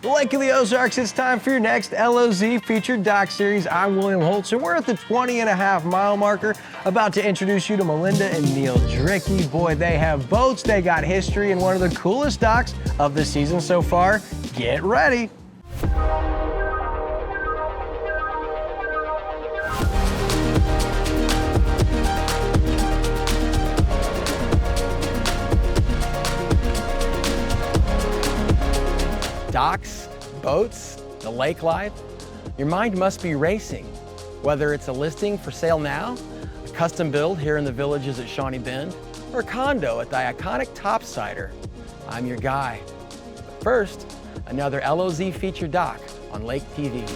Lake of the Ozarks, it's time for your next LOZ featured doc series. I'm William Holtz, and we're at the 20.5-mile marker, about to introduce you to Melinda and Neil Drinkey. Boy, they have boats, they got history, and one of the coolest docks of the season so far. Get ready. Docks, boats, the lake life, your mind must be racing. Whether it's a listing for sale now, a custom build here in the villages at Shawnee Bend, or a condo at the iconic Topsider, I'm your guy. But first, another LOZ feature doc on Lake TV.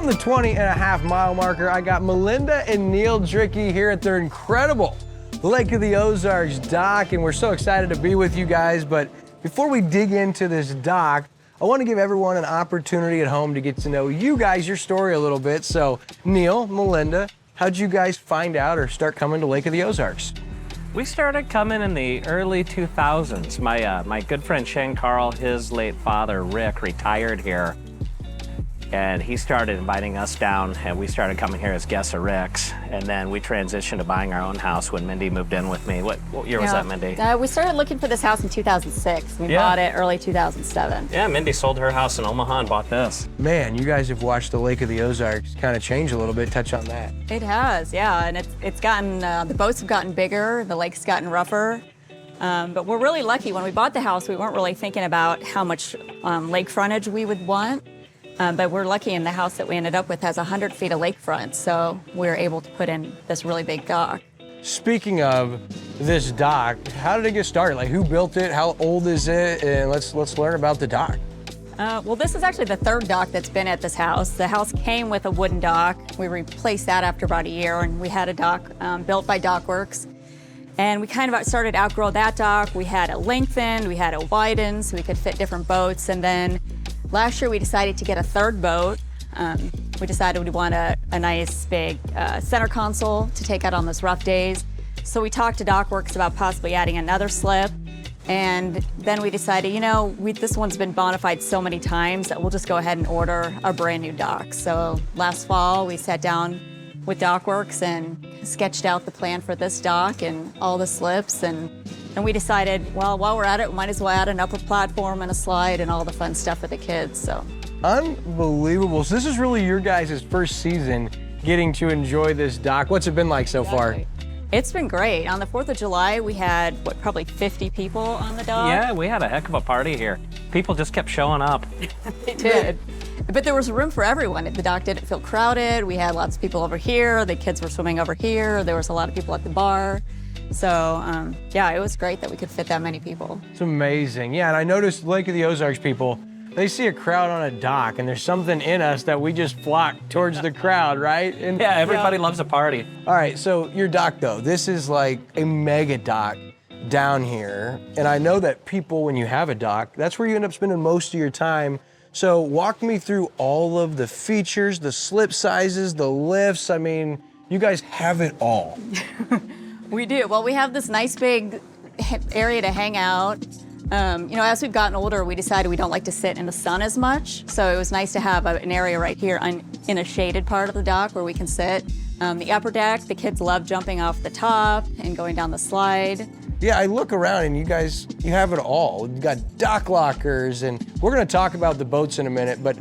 The 20.5-mile marker, I got Melinda and Neil Drinkey here at their incredible Lake of the Ozarks dock, and we're so excited to be with you guys. But before we dig into this dock, I want to give everyone an opportunity at home to get to know you guys, your story a little bit. So Neil, Melinda, how'd you guys find out or start coming to Lake of the Ozarks? We started coming in the early 2000s. My good friend Shane Carl, his late father Rick, retired here. And he started inviting us down, and we started coming here as guests of Rick's. And then we transitioned to buying our own house when Mindy moved in with me. What year was that, Mindy? We started looking for this house in 2006. We bought it early 2007. Yeah, Mindy sold her house in Omaha and bought this. Man, you guys have watched the Lake of the Ozarks kind of change a little bit. Touch on that. It has, yeah. And it's gotten, the boats have gotten bigger, the lake's gotten rougher. But we're really lucky. When we bought the house, we weren't really thinking about how much lake frontage we would want. But we're lucky, in the house that we ended up with has 100 feet of lakefront, so we were able to put in this really big dock. Speaking of this dock, how did it get started? Like, who built it? How old is it? And let's learn about the dock. Well, this is actually the third dock that's been at this house. The house came with a wooden dock. We replaced that after about a year, and we had a dock built by Dockworks. And we kind of started to outgrow that dock. We had it lengthened, we had it widened, so we could fit different boats. And then last year we decided to get a third boat. We decided we'd want a nice big center console to take out on those rough days. So we talked to Dockworks about possibly adding another slip. And then we decided, you know, this one's been modified so many times that we'll just go ahead and order a brand new dock. So last fall we sat down with Dockworks and sketched out the plan for this dock and all the slips, and we decided, well, while we're at it, we might as well add an upper platform and a slide and all the fun stuff for the kids. So unbelievable. So this is really your guys' first season getting to enjoy this dock. What's it been like so far? It's been great. On the 4th of July, we had, probably 50 people on the dock? Yeah, we had a heck of a party here. People just kept showing up. They did. But there was room for everyone. The dock didn't feel crowded. We had lots of people over here. The kids were swimming over here. There was a lot of people at the bar. So, yeah, it was great that we could fit that many people. It's amazing. Yeah, and I noticed Lake of the Ozarks people, they see a crowd on a dock, and there's something in us that we just flock towards the crowd, right? And yeah, everybody loves a party. All right, so your dock, though, this is like a mega dock down here. And I know that people, when you have a dock, that's where you end up spending most of your time. So walk me through all of the features, the slip sizes, the lifts. I mean, you guys have it all. We do. Well, we have this nice big area to hang out. You know, as we've gotten older, we decided we don't like to sit in the sun as much. So it was nice to have an area right here in a shaded part of the dock where we can sit. The upper deck, the kids love jumping off the top and going down the slide. Yeah, I look around and you guys, you have it all. You've got dock lockers, and we're gonna talk about the boats in a minute, but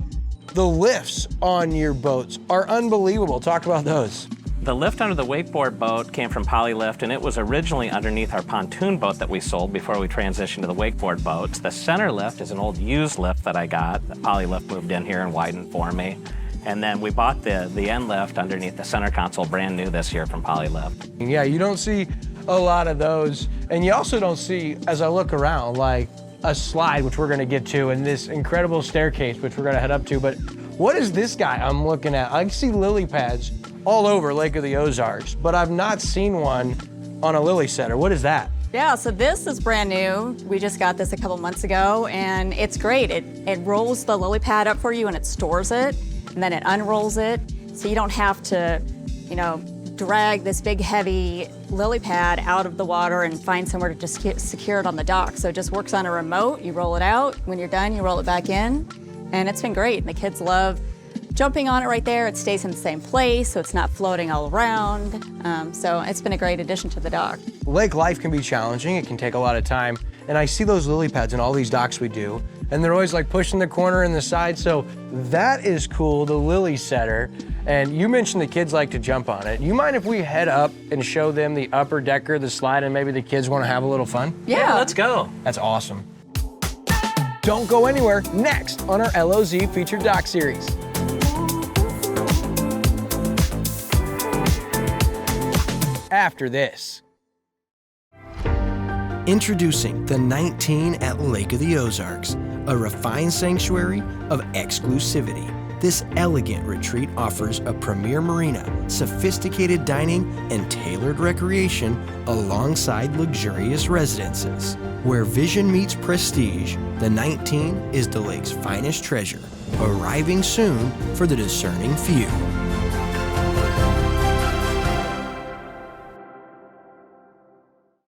the lifts on your boats are unbelievable. Talk about those. The lift under the wakeboard boat came from Polylift, and it was originally underneath our pontoon boat that we sold before we transitioned to the wakeboard boats. The center lift is an old used lift that I got. The Polylift moved in here and widened for me. And then we bought the end lift underneath the center console, brand new this year from Polylift. Yeah, you don't see a lot of those. And you also don't see, as I look around, like a slide, which we're gonna get to, and this incredible staircase, which we're gonna head up to. But what is this guy I'm looking at? I see lily pads all over Lake of the Ozarks, but I've not seen one on a lily setter. What is that? Yeah, so this is brand new. We just got this a couple months ago, and it's great. It rolls the lily pad up for you and it stores it, and then it unrolls it, so you don't have to, drag this big heavy lily pad out of the water and find somewhere to just secure it on the dock. So it just works on a remote. You roll it out. When you're done, you roll it back in, and it's been great. And the kids love jumping on it right there. It stays in the same place, so it's not floating all around. So it's been a great addition to the dock. Lake life can be challenging. It can take a lot of time. And I see those lily pads in all these docks we do, and they're always like pushing the corner and the side. So that is cool, the lily setter. And you mentioned the kids like to jump on it. You mind if we head up and show them the upper decker, the slide, and maybe the kids want to have a little fun? Yeah, let's go. That's awesome. Don't go anywhere. Next on our LOZ featured dock series. After this. Introducing the 19 at Lake of the Ozarks, a refined sanctuary of exclusivity. This elegant retreat offers a premier marina, sophisticated dining, and tailored recreation alongside luxurious residences. Where vision meets prestige, the 19 is the lake's finest treasure, arriving soon for the discerning few.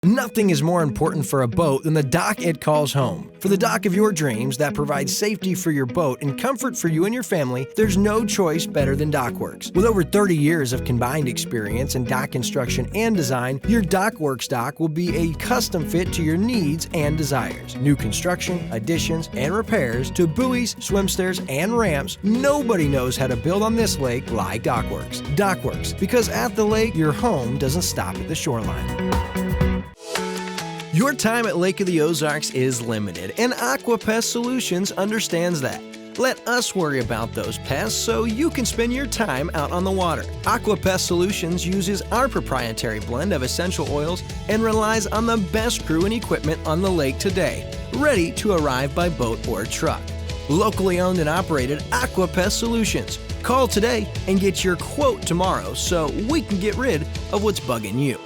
Nothing is more important for a boat than the dock it calls home. For the dock of your dreams that provides safety for your boat and comfort for you and your family, there's no choice better than DockWorks. With over 30 years of combined experience in dock construction and design, your DockWorks dock will be a custom fit to your needs and desires. New construction, additions, and repairs to buoys, swim stairs, and ramps, nobody knows how to build on this lake like DockWorks. DockWorks, because at the lake, your home doesn't stop at the shoreline. Your time at Lake of the Ozarks is limited, and AquaPest Solutions understands that. Let us worry about those pests so you can spend your time out on the water. AquaPest Solutions uses our proprietary blend of essential oils and relies on the best crew and equipment on the lake today, ready to arrive by boat or truck. Locally owned and operated AquaPest Solutions. Call today and get your quote tomorrow so we can get rid of what's bugging you.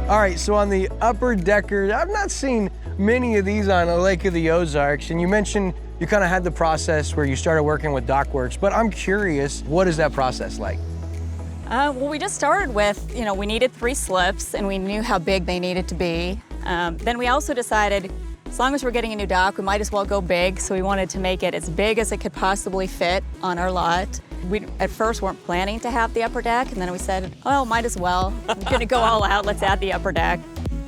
All right, so on the upper decker, I've not seen many of these on a Lake of the Ozarks, and you mentioned you kind of had the process where you started working with DockWorks, but I'm curious, what is that process like? Well, we just started with, we needed 3 slips, and we knew how big they needed to be. Then we also decided, as long as we're getting a new dock, we might as well go big, so we wanted to make it as big as it could possibly fit on our lot. We at first weren't planning to have the upper deck, and then we said, oh, might as well. We're gonna go all out, let's add the upper deck.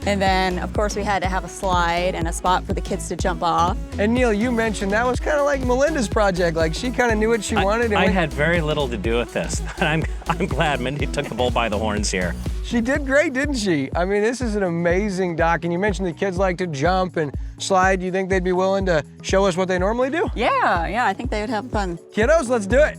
And then, of course, we had to have a slide and a spot for the kids to jump off. And Neil, you mentioned that was kind of like Melinda's project. Like, she kind of knew what she wanted. I had very little to do with this. I'm glad Mindy took the bull by the horns here. She did great, didn't she? I mean, this is an amazing dock, and you mentioned the kids like to jump and slide. Do you think they'd be willing to show us what they normally do? Yeah, I think they would have fun. Kiddos, let's do it.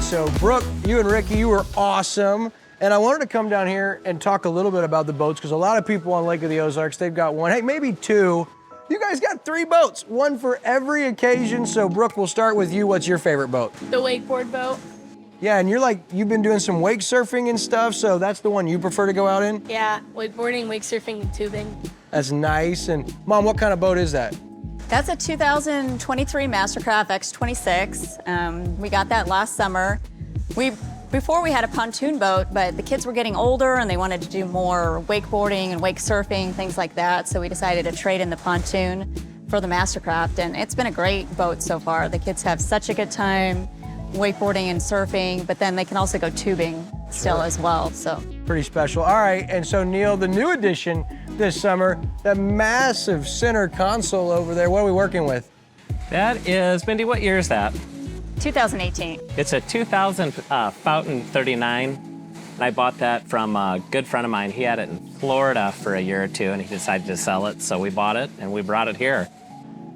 So Brooke, you and Ricky, you were awesome. And I wanted to come down here and talk a little bit about the boats, because a lot of people on Lake of the Ozarks, they've got one, hey, maybe 2. You guys got 3 boats, one for every occasion. So Brooke, we'll start with you. What's your favorite boat? The wakeboard boat. Yeah, and you've been doing some wake surfing and stuff, so that's the one you prefer to go out in? Yeah, wakeboarding, wake surfing, and tubing. That's nice. And Mom, what kind of boat is that? That's a 2023 Mastercraft X26. We got that last summer. Before we had a pontoon boat, but the kids were getting older and they wanted to do more wakeboarding and wake surfing, things like that. So we decided to trade in the pontoon for the Mastercraft, and it's been a great boat so far. The kids have such a good time. wakeboarding and surfing, but then they can also go tubing still as well, so. Pretty special. All right, and so Neil, the new addition this summer, the massive center console over there, what are we working with? That is, Mindy, what year is that? 2018. It's a 2000 Fountain 39. And I bought that from a good friend of mine. He had it in Florida for a year or two, and he decided to sell it, so we bought it, and we brought it here.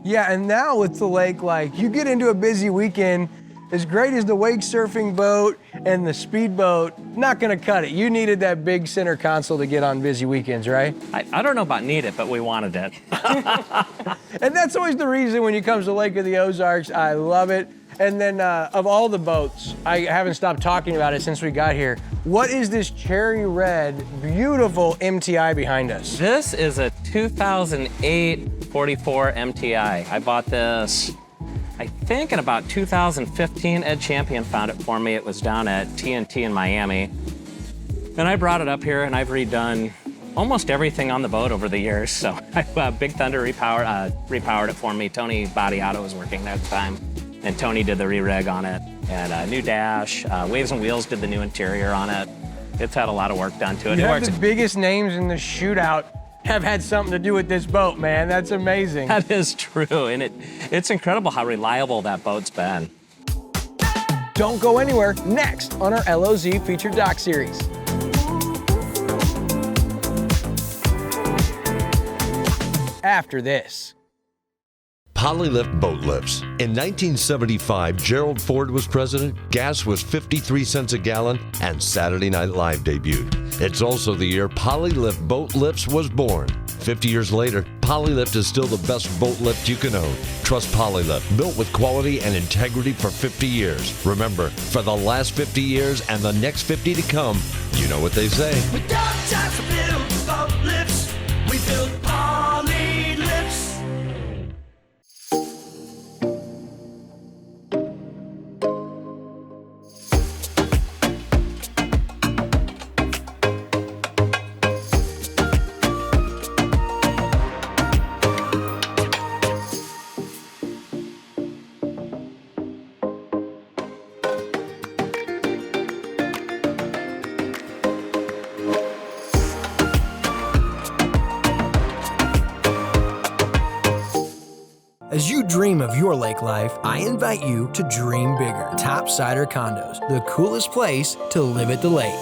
Yeah, and now with the lake, like, you get into a busy weekend, as great as the wake surfing boat and the speedboat, not gonna cut it. You needed that big center console to get on busy weekends, right? I don't know about need it, but we wanted it. And that's always the reason when you come to Lake of the Ozarks. I love it. And then of all the boats, I haven't stopped talking about it since we got here. What is this cherry red, beautiful MTI behind us? This is a 2008 44 MTI. I bought this, I think, in about 2015. Ed Champion found it for me. It was down at TNT in Miami. And I brought it up here, and I've redone almost everything on the boat over the years. So Big Thunder repowered it for me. Tony Badiato was working there at the time, and Tony did the re-reg on it. And a new dash. Waves and Wheels did the new interior on it. It's had a lot of work done to it. You have the biggest names in the Shootout have had something to do with this boat, man. That's amazing. That is true, and it's incredible how reliable that boat's been. Don't go anywhere. Next on our LOZ featured doc series. After this. Polylift boat lifts. In 1975, Gerald Ford was president, gas was 53 cents a gallon, and Saturday Night Live debuted. It's also the year Polylift Boat Lifts was born. 50 years later, Polylift is still the best boat lift you can own. Trust Polylift, built with quality and integrity for 50 years. Remember, for the last 50 years and the next 50 to come, you know what they say. We don't just build boat lifts, we build Poly lifts. As you dream of your lake life, I invite you to dream bigger. Topsider Condos, the coolest place to live at the lake.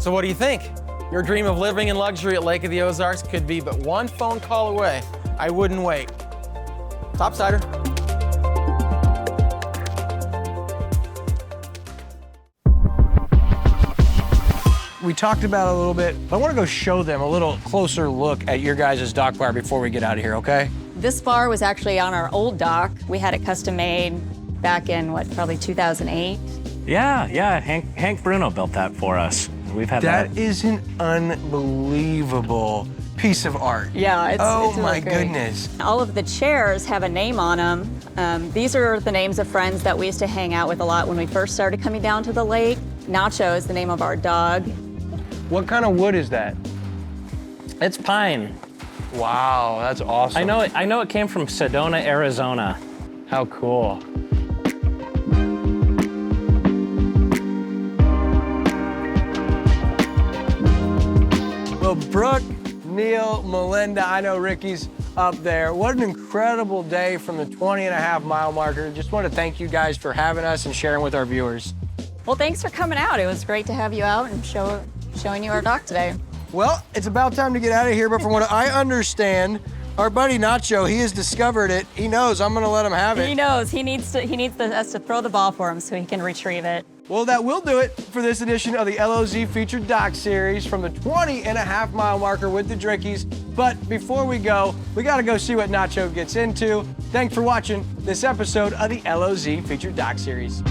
So what do you think? Your dream of living in luxury at Lake of the Ozarks could be but one phone call away. I wouldn't wait. Topsider. We talked about it a little bit, but I want to go show them a little closer look at your guys' dock bar before we get out of here, okay? This bar was actually on our old dock. We had it custom made back in, probably 2008. Yeah, Hank Bruno built that for us. We've had That is an unbelievable piece of art. Yeah, it's oh my really great. goodness. All of the chairs have a name on them. These are the names of friends that we used to hang out with a lot when we first started coming down to the lake. Nacho is the name of our dog. What kind of wood is that? It's pine. Wow, that's awesome. I know it came from Sedona, Arizona. How cool. Well, Brooke, Neil, Melinda, I know Ricky's up there. What an incredible day from the 20.5-mile marker. Just want to thank you guys for having us and sharing with our viewers. Well, thanks for coming out. It was great to have you out and showing you our dock today. Well, it's about time to get out of here, but from what I understand, our buddy Nacho, he has discovered it. He knows I'm gonna let him have it. He knows. He needs us to throw the ball for him so he can retrieve it. Well, that will do it for this edition of the LOZ featured doc series from the 20.5-mile marker with the Drinkeys. But before we go, we gotta go see what Nacho gets into. Thanks for watching this episode of the LOZ featured doc series.